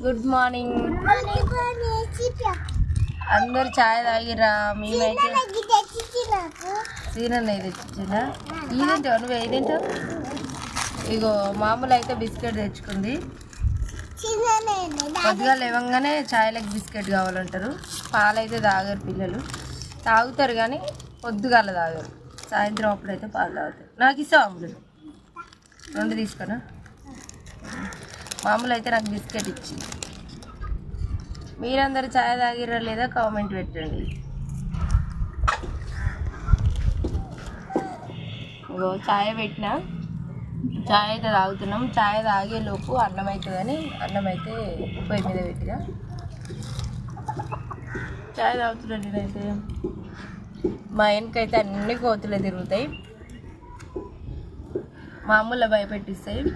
Good morning. అందరు చాయ్ తాగిరా? మేమైతే సీనన్న తెచ్చిచ్చిన. ఇదేంటో నువ్వు ఏదేంటో ఇగో మామూలు అయితే బిస్కెట్ తెచ్చుకుంది. కొద్దిగా లేవంగానే చాయ్లకు బిస్కెట్ కావాలంటారు. పాలైతే తాగరు పిల్లలు, తాగుతారు కానీ పొద్దుగాల తాగరు. సాయంత్రం అప్పుడైతే పాలు తాగుతారు. నాకు ఇస్తావు అమ్ములు? 2 తీసుకున్నా. మామూలు అయితే నాకు బిస్కెట్ ఇచ్చింది. మీరందరూ చాయ్ తాగిరా లేదా కామెంట్ పెట్టండి. ఇగో చాయ్ పెట్టినా, చాయ్ అయితే తాగుతున్నాం. చాయ్ తాగేలోపు అన్నం అవుతుందని అన్నం అయితే పొయ్యి మీద పెట్టినా. చాయ్ తాగుతున్నాను నేనైతే. మా వెనకైతే అన్ని కోతులే తిరుగుతాయి, మామూలుగా భయపెట్టిస్తాయి.